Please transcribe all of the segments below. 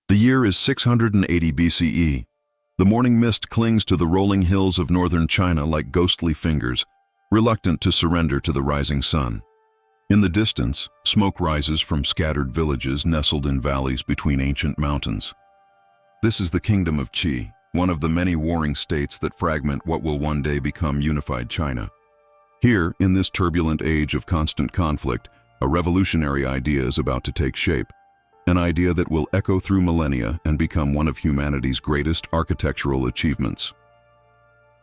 The year is 680 BCE. The morning mist clings to the rolling hills of northern China like ghostly fingers, reluctant to surrender to the rising sun. In the distance, smoke rises from scattered villages nestled in valleys between ancient mountains. This is the kingdom of Qi, one of the many warring states that fragment what will one day become unified China. Here, in this turbulent age of constant conflict, a revolutionary idea is about to take shape. An idea that will echo through millennia and become one of humanity's greatest architectural achievements.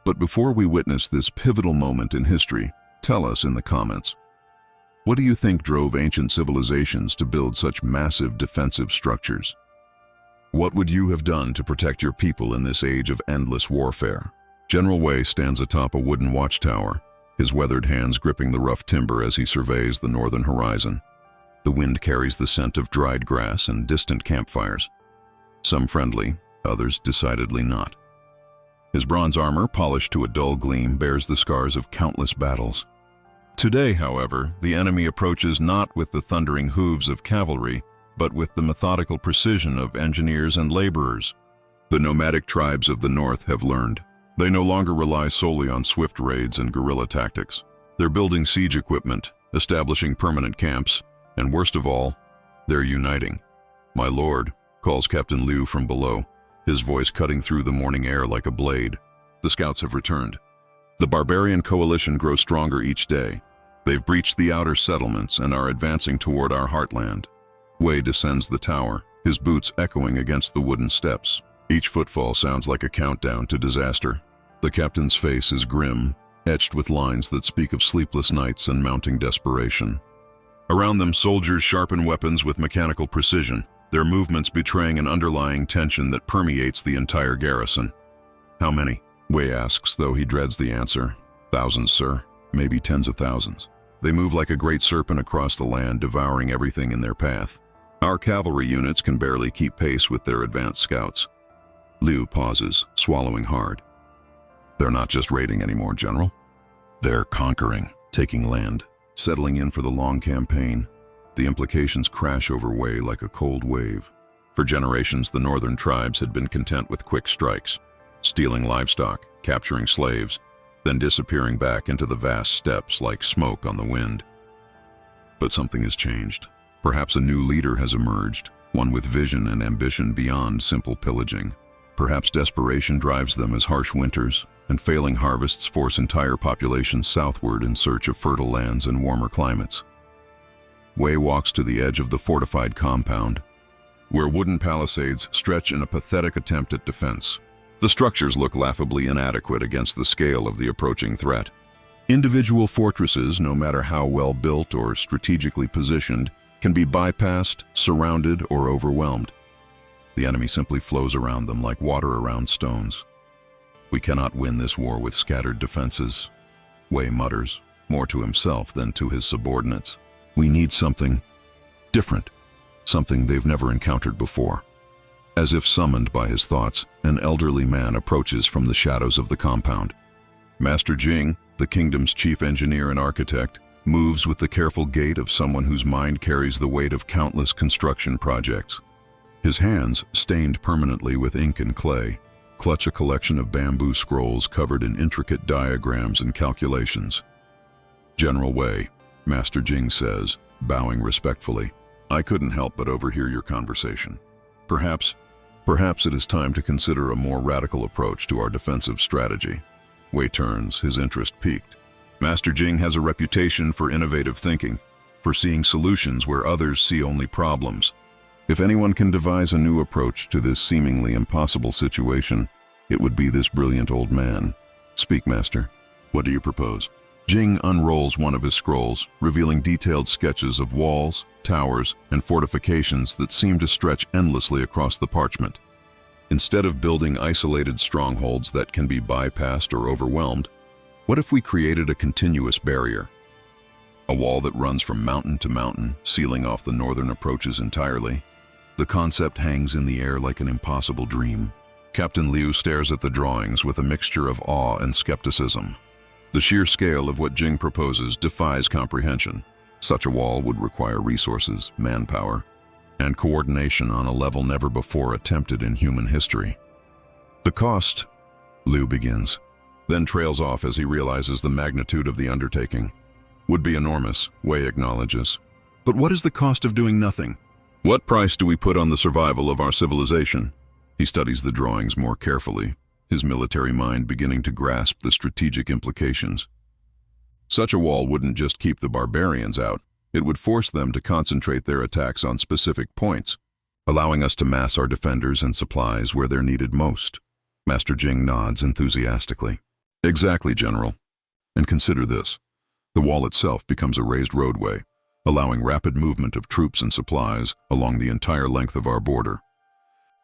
But before we witness this pivotal moment in history, tell us in the comments, what do you think drove ancient civilizations to build such massive defensive structures? What would you have done to protect your people in this age of endless warfare? General Wei stands atop a wooden watchtower, his weathered hands gripping the rough timber as he surveys the northern horizon. The wind carries the scent of dried grass and distant campfires. Some friendly, others decidedly not. His bronze armor, polished to a dull gleam, bears the scars of countless battles. Today, however, the enemy approaches not with the thundering hooves of cavalry, but with the methodical precision of engineers and laborers. The nomadic tribes of the north have learned. They no longer rely solely on swift raids and guerrilla tactics. They're building siege equipment, establishing permanent camps, and worst of all, they're uniting. "My lord," calls Captain Liu from below, his voice cutting through the morning air like a blade. The scouts have returned. The barbarian coalition grows stronger each day. They've breached the outer settlements and are advancing toward our heartland. Wei descends the tower, his boots echoing against the wooden steps. Each footfall sounds like a countdown to disaster. The captain's face is grim, etched with lines that speak of sleepless nights and mounting desperation. Around them, soldiers sharpen weapons with mechanical precision, their movements betraying an underlying tension that permeates the entire garrison. "How many?" Wei asks, though he dreads the answer. "Thousands, sir. Maybe tens of thousands. They move like a great serpent across the land, devouring everything in their path. Our cavalry units can barely keep pace with their advanced scouts." Liu pauses, swallowing hard. "They're not just raiding anymore, General. They're conquering, taking land, settling in for the long campaign." The implications crash over Wei like a cold wave. For generations, the northern tribes had been content with quick strikes, stealing livestock, capturing slaves, then disappearing back into the vast steppes like smoke on the wind. But something has changed. Perhaps a new leader has emerged, one with vision and ambition beyond simple pillaging. Perhaps desperation drives them as harsh winters and failing harvests force entire populations southward in search of fertile lands and warmer climates. Wei walks to the edge of the fortified compound, where wooden palisades stretch in a pathetic attempt at defense. The structures look laughably inadequate against the scale of the approaching threat. Individual fortresses, no matter how well built or strategically positioned, can be bypassed, surrounded, or overwhelmed. The enemy simply flows around them like water around stones. "We cannot win this war with scattered defenses," Wei mutters, more to himself than to his subordinates. "We need something different, something they've never encountered before." As if summoned by his thoughts, an elderly man approaches from the shadows of the compound. Master Jing, the kingdom's chief engineer and architect, moves with the careful gait of someone whose mind carries the weight of countless construction projects. His hands, stained permanently with ink and clay, clutch a collection of bamboo scrolls covered in intricate diagrams and calculations. "General Wei," Master Jing says, bowing respectfully, "I couldn't help but overhear your conversation. Perhaps it is time to consider a more radical approach to our defensive strategy." Wei turns, his interest piqued. Master Jing has a reputation for innovative thinking, for seeing solutions where others see only problems. If anyone can devise a new approach to this seemingly impossible situation, it would be this brilliant old man. "Speak, Master. What do you propose?" Jing unrolls one of his scrolls, revealing detailed sketches of walls, towers, and fortifications that seem to stretch endlessly across the parchment. Instead of building isolated strongholds that can be bypassed or overwhelmed, what if we created a continuous barrier? A wall that runs from mountain to mountain, sealing off the northern approaches entirely. The concept hangs in the air like an impossible dream. Captain Liu stares at the drawings with a mixture of awe and skepticism. The sheer scale of what Jing proposes defies comprehension. Such a wall would require resources, manpower, and coordination on a level never before attempted in human history. The cost, Liu begins, then trails off as he realizes the magnitude of the undertaking. Would be enormous, Wei acknowledges. But what is the cost of doing nothing? What price do we put on the survival of our civilization? He studies the drawings more carefully, his military mind beginning to grasp the strategic implications. Such a wall wouldn't just keep the barbarians out, it would force them to concentrate their attacks on specific points, allowing us to mass our defenders and supplies where they're needed most. Master Jing nods enthusiastically. Exactly, General. And consider this. The wall itself becomes a raised roadway, allowing rapid movement of troops and supplies along the entire length of our border.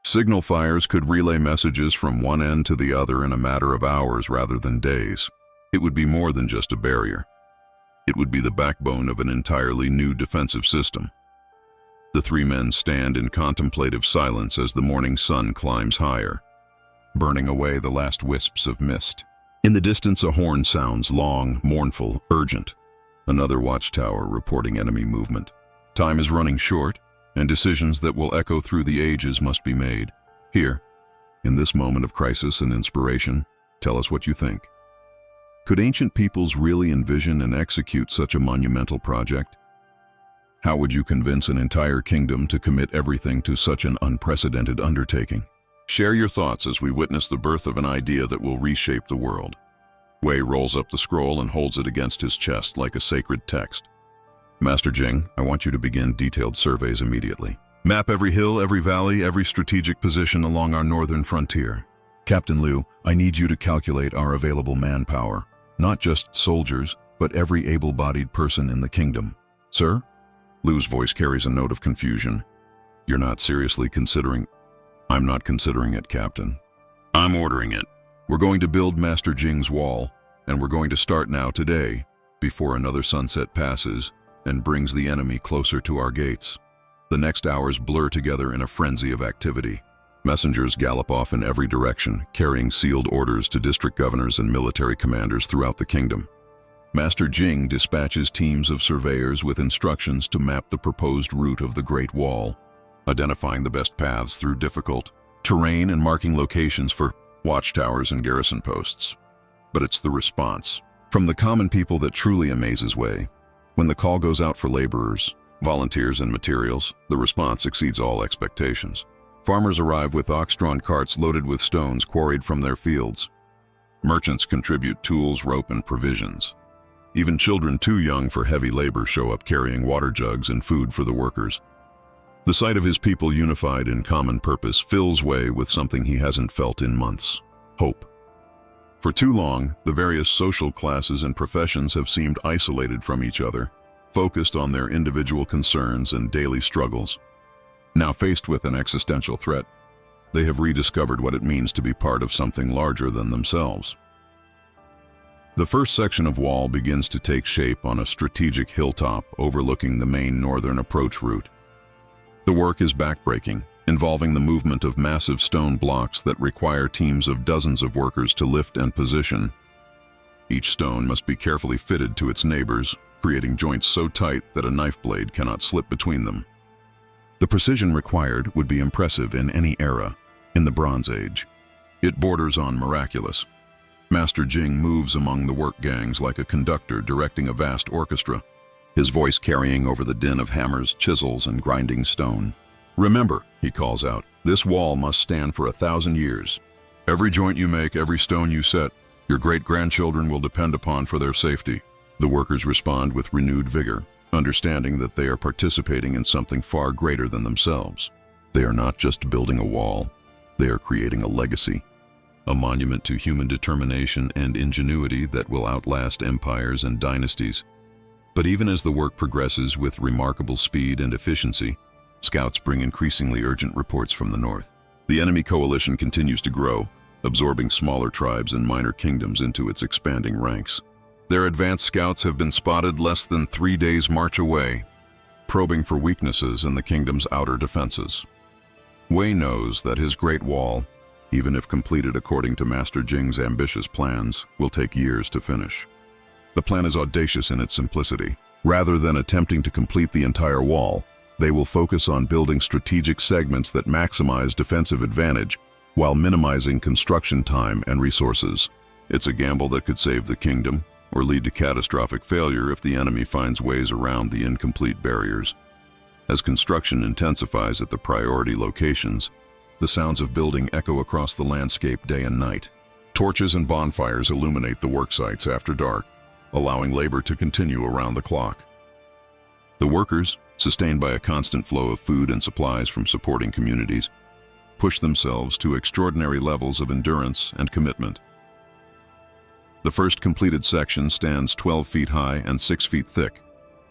Signal fires could relay messages from one end to the other in a matter of hours rather than days. It would be more than just a barrier. It would be the backbone of an entirely new defensive system. The three men stand in contemplative silence as the morning sun climbs higher, burning away the last wisps of mist. In the distance, a horn sounds, long, mournful, urgent. Another watchtower reporting enemy movement. Time is running short, and decisions that will echo through the ages must be made. Here, in this moment of crisis and inspiration, tell us what you think. Could ancient peoples really envision and execute such a monumental project? How would you convince an entire kingdom to commit everything to such an unprecedented undertaking? Share your thoughts as we witness the birth of an idea that will reshape the world. Wei rolls up the scroll and holds it against his chest like a sacred text. Master Jing, I want you to begin detailed surveys immediately. Map every hill, every valley, every strategic position along our northern frontier. Captain Liu, I need you to calculate our available manpower. Not just soldiers, but every able-bodied person in the kingdom. Sir? Liu's voice carries a note of confusion. You're not seriously considering... I'm not considering it, Captain. I'm ordering it. We're going to build Master Jing's wall, and we're going to start now today, before another sunset passes and brings the enemy closer to our gates. The next hours blur together in a frenzy of activity. Messengers gallop off in every direction, carrying sealed orders to district governors and military commanders throughout the kingdom. Master Jing dispatches teams of surveyors with instructions to map the proposed route of the Great Wall, identifying the best paths through difficult terrain and marking locations for watchtowers and garrison posts. But it's the response from the common people that truly amazes Wei. When the call goes out for laborers, volunteers, and materials, the response exceeds all expectations. Farmers arrive with ox-drawn carts loaded with stones quarried from their fields. Merchants contribute tools, rope, and provisions. Even children too young for heavy labor show up carrying water jugs and food for the workers. The sight of his people unified in common purpose fills Wei with something he hasn't felt in months: hope. For too long, the various social classes and professions have seemed isolated from each other, focused on their individual concerns and daily struggles. Now faced with an existential threat, they have rediscovered what it means to be part of something larger than themselves. The first section of wall begins to take shape on a strategic hilltop overlooking the main northern approach route. The work is backbreaking, involving the movement of massive stone blocks that require teams of dozens of workers to lift and position. Each stone must be carefully fitted to its neighbors, creating joints so tight that a knife blade cannot slip between them. The precision required would be impressive in any era. In the Bronze Age, it borders on miraculous. Master Jing moves among the work gangs like a conductor directing a vast orchestra, his voice carrying over the din of hammers, chisels, and grinding stone. Remember, he calls out, this wall must stand for 1,000 years. Every joint you make, every stone you set, your great-grandchildren will depend upon for their safety. The workers respond with renewed vigor, understanding that they are participating in something far greater than themselves. They are not just building a wall, they are creating a legacy, a monument to human determination and ingenuity that will outlast empires and dynasties. But even as the work progresses with remarkable speed and efficiency, scouts bring increasingly urgent reports from the north. The enemy coalition continues to grow, absorbing smaller tribes and minor kingdoms into its expanding ranks. Their advanced scouts have been spotted less than 3 days' march away, probing for weaknesses in the kingdom's outer defenses. Wei knows that his Great Wall, even if completed according to Master Jing's ambitious plans, will take years to finish. The plan is audacious in its simplicity. Rather than attempting to complete the entire wall, They will focus on building strategic segments that maximize defensive advantage while minimizing construction time and resources. It's a gamble that could save the kingdom or lead to catastrophic failure if the enemy finds ways around the incomplete barriers. As construction intensifies at the priority locations, the sounds of building echo across the landscape day and night. Torches and bonfires illuminate the work sites after dark, allowing labor to continue around the clock. The workers, sustained by a constant flow of food and supplies from supporting communities, push themselves to extraordinary levels of endurance and commitment. The first completed section stands 12 feet high and 6 feet thick,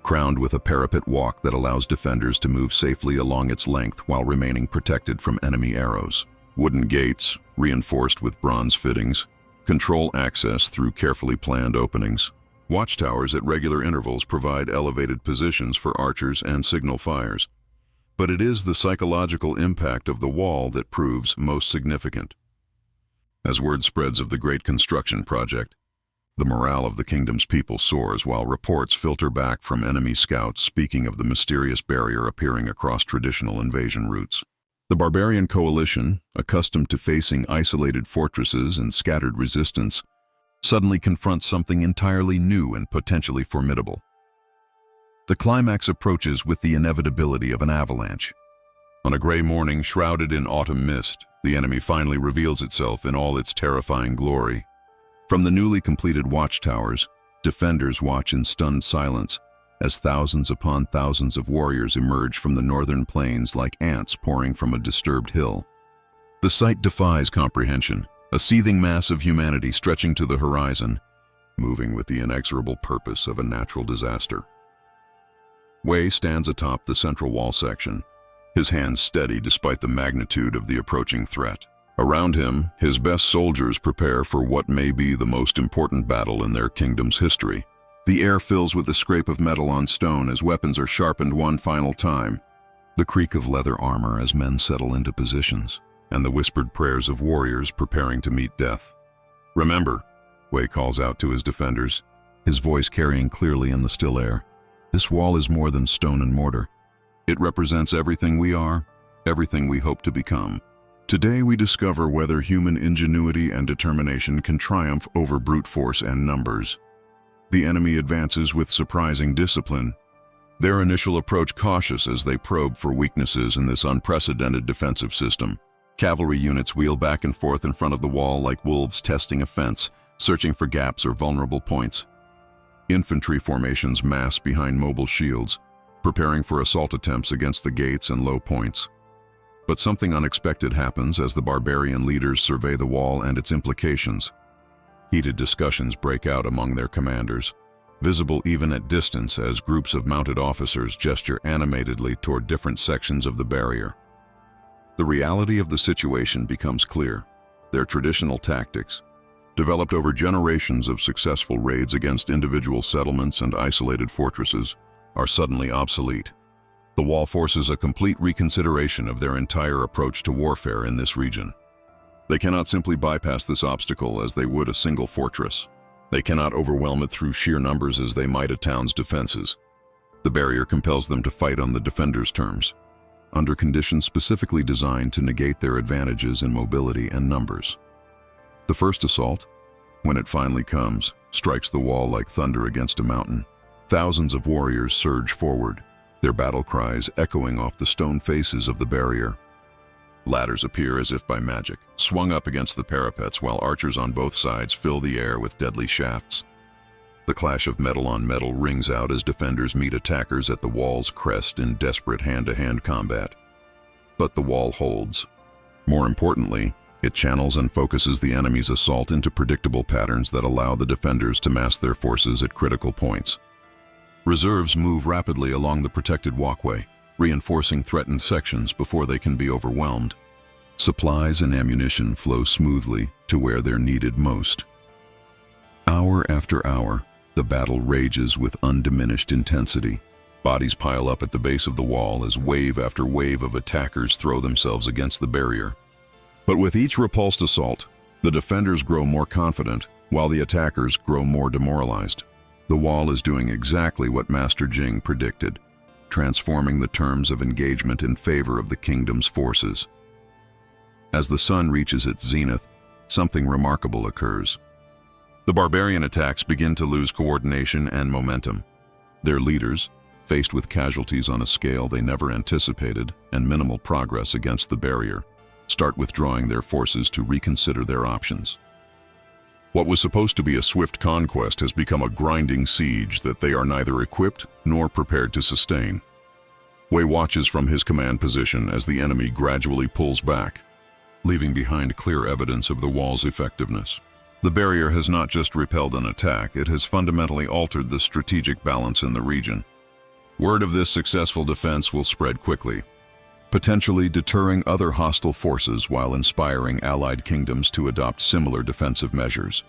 crowned with a parapet walk that allows defenders to move safely along its length while remaining protected from enemy arrows. Wooden gates, reinforced with bronze fittings, control access through carefully planned openings. Watchtowers at regular intervals provide elevated positions for archers and signal fires. But it is the psychological impact of the wall that proves most significant. As word spreads of the great construction project, the morale of the kingdom's people soars while reports filter back from enemy scouts speaking of the mysterious barrier appearing across traditional invasion routes. The barbarian coalition, accustomed to facing isolated fortresses and scattered resistance, suddenly confronts something entirely new and potentially formidable. The climax approaches with the inevitability of an avalanche. On a gray morning shrouded in autumn mist, the enemy finally reveals itself in all its terrifying glory. From the newly completed watchtowers, defenders watch in stunned silence as thousands upon thousands of warriors emerge from the northern plains like ants pouring from a disturbed hill. The sight defies comprehension, a seething mass of humanity stretching to the horizon, moving with the inexorable purpose of a natural disaster. Wei stands atop the central wall section, his hands steady despite the magnitude of the approaching threat. Around him, his best soldiers prepare for what may be the most important battle in their kingdom's history. The air fills with the scrape of metal on stone as weapons are sharpened one final time, the creak of leather armor as men settle into positions, and the whispered prayers of warriors preparing to meet death. "Remember," Wei calls out to his defenders, his voice carrying clearly in the still air, "this wall is more than stone and mortar. It represents everything we are, everything we hope to become." Today we discover whether human ingenuity and determination can triumph over brute force and numbers. The enemy advances with surprising discipline, their initial approach cautious as they probe for weaknesses in this unprecedented defensive system. Cavalry units wheel back and forth in front of the wall like wolves testing a fence, searching for gaps or vulnerable points. Infantry formations mass behind mobile shields, preparing for assault attempts against the gates and low points. But something unexpected happens as the barbarian leaders survey the wall and its implications. Heated discussions break out among their commanders, visible even at distance as groups of mounted officers gesture animatedly toward different sections of the barrier. The reality of the situation becomes clear. Their traditional tactics, developed over generations of successful raids against individual settlements and isolated fortresses, are suddenly obsolete. The wall forces a complete reconsideration of their entire approach to warfare in this region. They cannot simply bypass this obstacle as they would a single fortress. They cannot overwhelm it through sheer numbers as they might a town's defenses. The barrier compels them to fight on the defenders' terms, under conditions specifically designed to negate their advantages in mobility and numbers. The first assault, when it finally comes, strikes the wall like thunder against a mountain. Thousands of warriors surge forward, their battle cries echoing off the stone faces of the barrier. Ladders appear as if by magic, swung up against the parapets while archers on both sides fill the air with deadly shafts. The clash of metal on metal rings out as defenders meet attackers at the wall's crest in desperate hand-to-hand combat. But the wall holds. More importantly, it channels and focuses the enemy's assault into predictable patterns that allow the defenders to mass their forces at critical points. Reserves move rapidly along the protected walkway, reinforcing threatened sections before they can be overwhelmed. Supplies and ammunition flow smoothly to where they're needed most. Hour after hour, the battle rages with undiminished intensity. Bodies pile up at the base of the wall as wave after wave of attackers throw themselves against the barrier. But with each repulsed assault, the defenders grow more confident, while the attackers grow more demoralized. The wall is doing exactly what Master Jing predicted. transforming the terms of engagement in favor of the kingdom's forces. As the sun reaches its zenith, something remarkable occurs. The barbarian attacks begin to lose coordination and momentum. Their leaders, faced with casualties on a scale they never anticipated and minimal progress against the barrier, start withdrawing their forces to reconsider their options. What was supposed to be a swift conquest has become a grinding siege that they are neither equipped nor prepared to sustain. Wei watches from his command position as the enemy gradually pulls back, leaving behind clear evidence of the wall's effectiveness. The barrier has not just repelled an attack, it has fundamentally altered the strategic balance in the region. Word of this successful defense will spread quickly, potentially deterring other hostile forces while inspiring allied kingdoms to adopt similar defensive measures.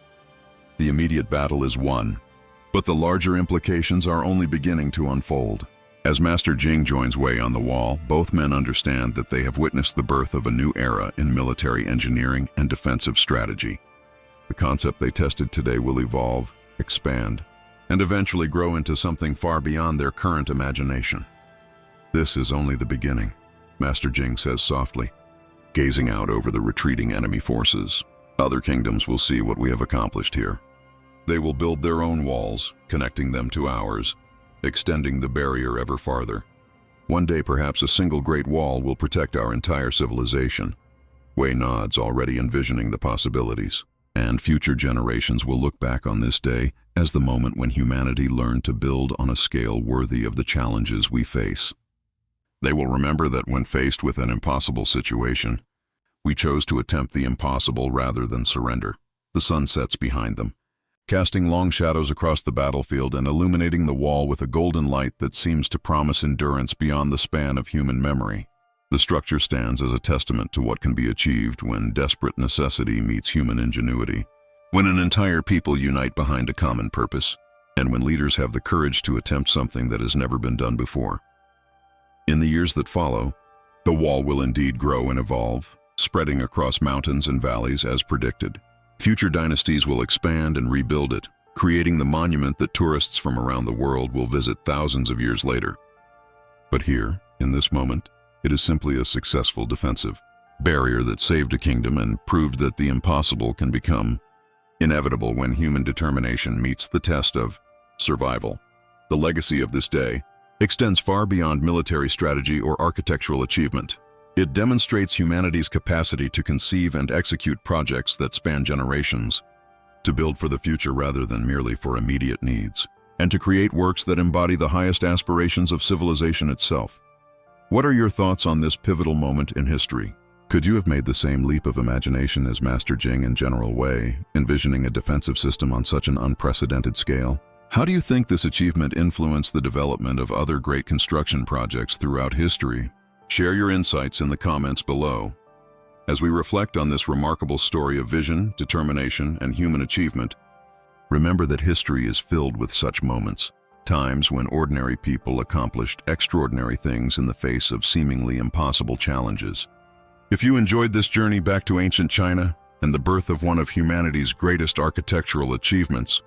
The immediate battle is won, but the larger implications are only beginning to unfold. As Master Jing joins Wei on the wall, both men understand that they have witnessed the birth of a new era in military engineering and defensive strategy. The concept they tested today will evolve, expand, and eventually grow into something far beyond their current imagination. This is only the beginning, Master Jing says softly, gazing out over the retreating enemy forces. Other kingdoms will see what we have accomplished here. They will build their own walls, connecting them to ours, extending the barrier ever farther. One day perhaps a single great wall will protect our entire civilization. Wei nods, already envisioning the possibilities. And future generations will look back on this day as the moment when humanity learned to build on a scale worthy of the challenges we face. They will remember that when faced with an impossible situation, we chose to attempt the impossible rather than surrender. The sun sets behind them, casting long shadows across the battlefield and illuminating the wall with a golden light that seems to promise endurance beyond the span of human memory. The structure stands as a testament to what can be achieved when desperate necessity meets human ingenuity, when an entire people unite behind a common purpose, and when leaders have the courage to attempt something that has never been done before. In the years that follow, the wall will indeed grow and evolve, spreading across mountains and valleys as predicted. Future dynasties will expand and rebuild it, creating the monument that tourists from around the world will visit thousands of years later. But here, in this moment, it is simply a successful defensive barrier that saved a kingdom and proved that the impossible can become inevitable when human determination meets the test of survival. The legacy of this day extends far beyond military strategy or architectural achievement. It demonstrates humanity's capacity to conceive and execute projects that span generations, to build for the future rather than merely for immediate needs, and to create works that embody the highest aspirations of civilization itself. What are your thoughts on this pivotal moment in history? Could you have made the same leap of imagination as Master Jing and General Wei, envisioning a defensive system on such an unprecedented scale? How do you think this achievement influenced the development of other great construction projects throughout history? Share your insights in the comments below. As we reflect on this remarkable story of vision, determination, and human achievement, remember that history is filled with such moments, times when ordinary people accomplished extraordinary things in the face of seemingly impossible challenges. If you enjoyed this journey back to ancient China and the birth of one of humanity's greatest architectural achievements,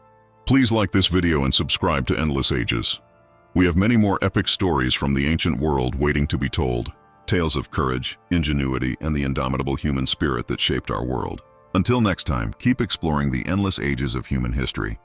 please like this video and subscribe to Endless Ages. We have many more epic stories from the ancient world waiting to be told, tales of courage, ingenuity, and the indomitable human spirit that shaped our world. Until next time, keep exploring the endless ages of human history.